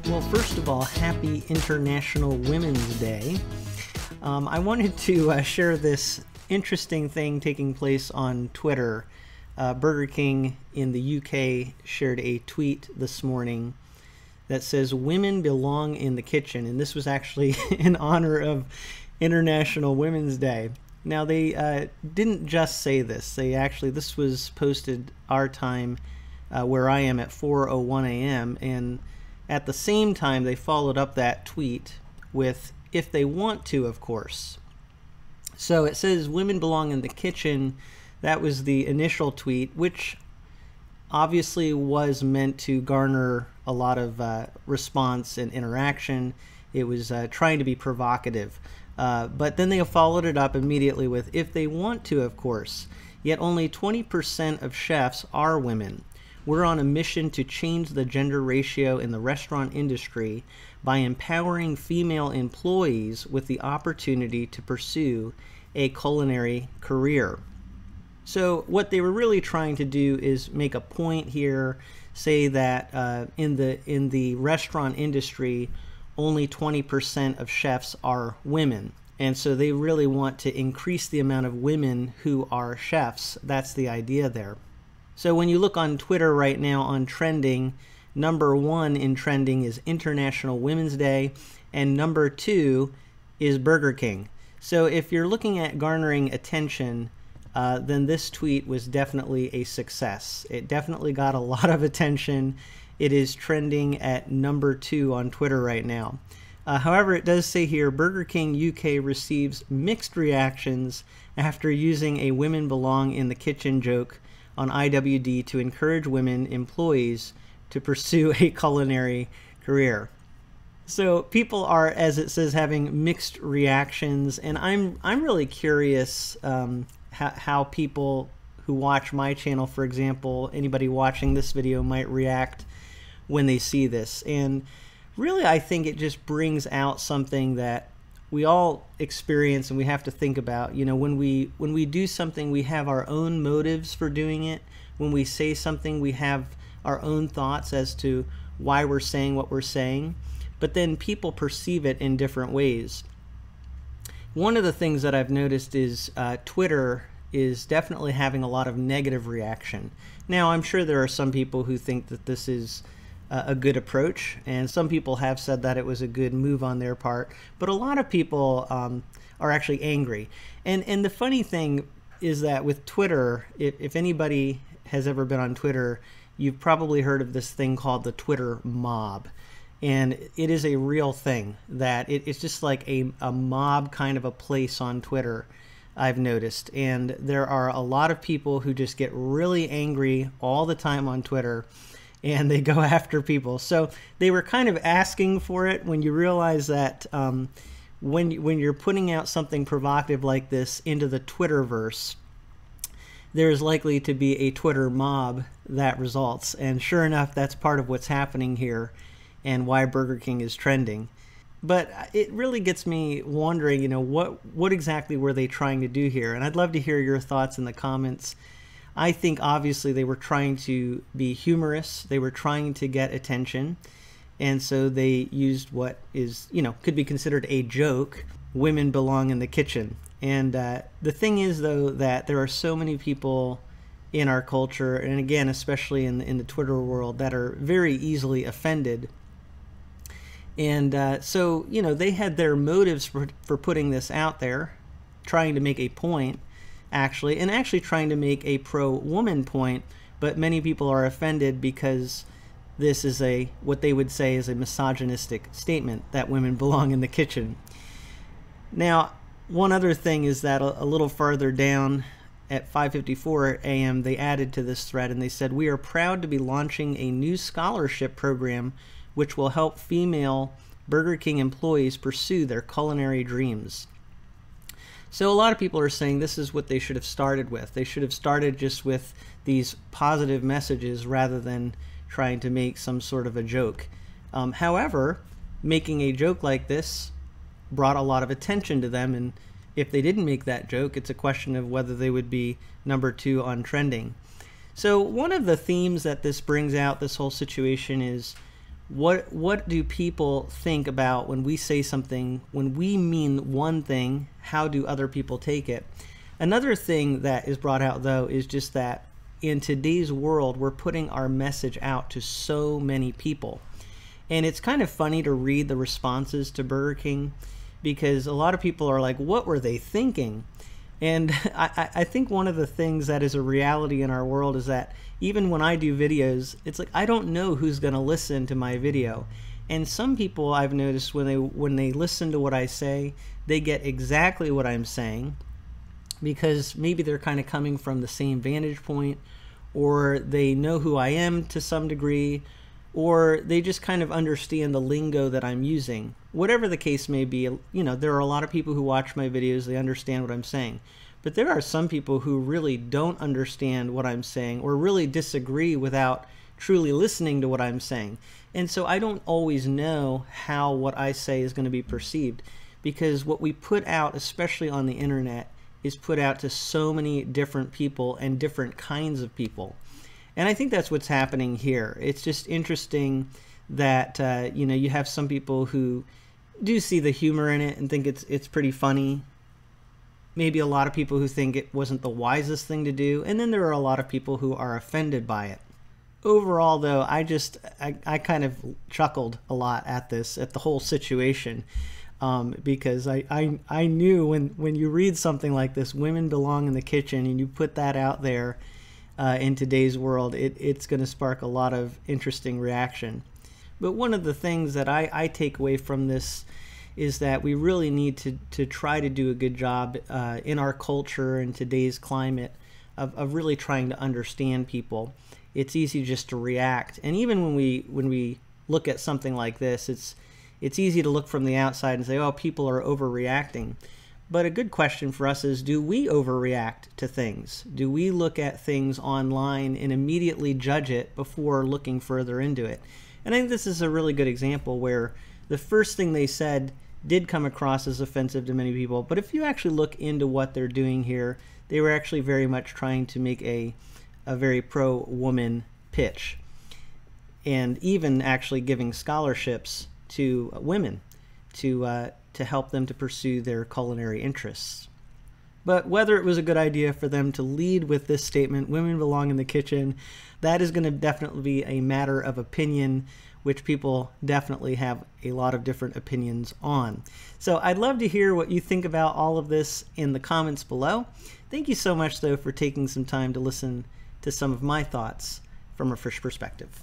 Well, first of all, happy International Women's Day. I wanted to share this interesting thing taking place on Twitter. Burger King in the UK shared a tweet this morning that says, "Women belong in the kitchen," and this was actually in honor of International Women's Day. Now, they didn't just say this. This was posted our time where I am at 4:01 a.m., and at the same time, they followed up that tweet with, "if they want to, of course." So it says, "Women belong in the kitchen." That was the initial tweet, which obviously was meant to garner a lot of response and interaction. It was trying to be provocative. But then they followed it up immediately with, "if they want to, of course. Yet only 20% of chefs are women. We're on a mission to change the gender ratio in the restaurant industry by empowering female employees with the opportunity to pursue a culinary career." So what they were really trying to do is make a point here, say that in the restaurant industry, only 20% of chefs are women. And so they really want to increase the amount of women who are chefs. That's the idea there. So when you look on Twitter right now on trending, number 1 in trending is International Women's Day, and number 2 is Burger King. So if you're looking at garnering attention, then this tweet was definitely a success. It definitely got a lot of attention. It is trending at number 2 on Twitter right now. However, it does say here, Burger King UK receives mixed reactions after using a "women belong in the kitchen" joke on IWD to encourage women employees to pursue a culinary career. So people are, as it says, having mixed reactions, and I'm really curious how people who watch my channel, for example, anybody watching this video might react when they see this. And really, I think it just brings out something that we all experience and we have to think about. You know, when we do something, we have our own motives for doing it. When we say something, we have our own thoughts as to why we're saying what we're saying, but then people perceive it in different ways. One of the things that I've noticed is Twitter is definitely having a lot of negative reaction. Now, I'm sure there are some people who think that this is a good approach, and some people have said that it was a good move on their part, but a lot of people are actually angry. And the funny thing is that with Twitter, if anybody has ever been on Twitter, you've probably heard of this thing called the Twitter mob. And it is a real thing, that it's just like a mob kind of a place on Twitter, I've noticed. And there are a lot of people who just get really angry all the time on Twitter, and they go after people. So they were kind of asking for it when you realize that when you're putting out something provocative like this into the Twitterverse, there's likely to be a Twitter mob that results. And sure enough, that's part of what's happening here and why Burger King is trending. But it really gets me wondering, you know, what exactly were they trying to do here? And I'd love to hear your thoughts in the comments. I think obviously they were trying to be humorous. They were trying to get attention. And so they used what is, you know, could be considered a joke. Women belong in the kitchen. And the thing is, though, that there are so many people in our culture, and again, especially in the Twitter world, that are very easily offended. And so, you know, they had their motives for putting this out there, trying to make a point, and actually trying to make a pro-woman point, but many people are offended because this is what they would say is a misogynistic statement, that women belong in the kitchen. Now, one other thing is that a little farther down at 5:54 a.m. they added to this thread and they said, "We are proud to be launching a new scholarship program which will help female Burger King employees pursue their culinary dreams." So a lot of people are saying this is what they should have started with. They should have started just with these positive messages rather than trying to make some sort of a joke. However, making a joke like this brought a lot of attention to them, and if they didn't make that joke, it's a question of whether they would be number 2 on trending. So one of the themes that this brings out, this whole situation, is What do people think about when we say something, when we mean one thing, how do other people take it? Another thing that is brought out, though, is just that in today's world, we're putting our message out to so many people. And it's kind of funny to read the responses to Burger King, because a lot of people are like, what were they thinking? And I think one of the things that is a reality in our world is that even when I do videos, it's like I don't know who's going to listen to my video. And some people I've noticed when they listen to what I say, they get exactly what I'm saying, because maybe they're kind of coming from the same vantage point, or they know who I am to some degree, or they just kind of understand the lingo that I'm using. Whatever the case may be, you know, there are a lot of people who watch my videos, they understand what I'm saying. But there are some people who really don't understand what I'm saying, or really disagree without truly listening to what I'm saying. And so I don't always know how what I say is going to be perceived, because what we put out, especially on the internet, is put out to so many different people and different kinds of people. And I think that's what's happening here. It's just interesting that you know, you have some people who do see the humor in it and think it's pretty funny. Maybe a lot of people who think it wasn't the wisest thing to do, and then there are a lot of people who are offended by it. Overall, though, I kind of chuckled a lot at the whole situation, because I knew when you read something like this, women belong in the kitchen, and you put that out there in today's world, it's going to spark a lot of interesting reaction. But one of the things that I take away from this is that we really need to try to do a good job in our culture in today's climate of really trying to understand people. It's easy just to react, and even when we look at something like this, it's easy to look from the outside and say, oh, people are overreacting. But a good question for us is, do we overreact to things? Do we look at things online and immediately judge it before looking further into it? And I think this is a really good example where the first thing they said did come across as offensive to many people, but if you actually look into what they're doing here, they were actually very much trying to make a very pro-woman pitch, and even actually giving scholarships to women to help them to pursue their culinary interests. But whether it was a good idea for them to lead with this statement, women belong in the kitchen, that is going to definitely be a matter of opinion, which people definitely have a lot of different opinions on. So I'd love to hear what you think about all of this in the comments below. Thank you so much, though, for taking some time to listen to some of my thoughts from A Frisch Perspective.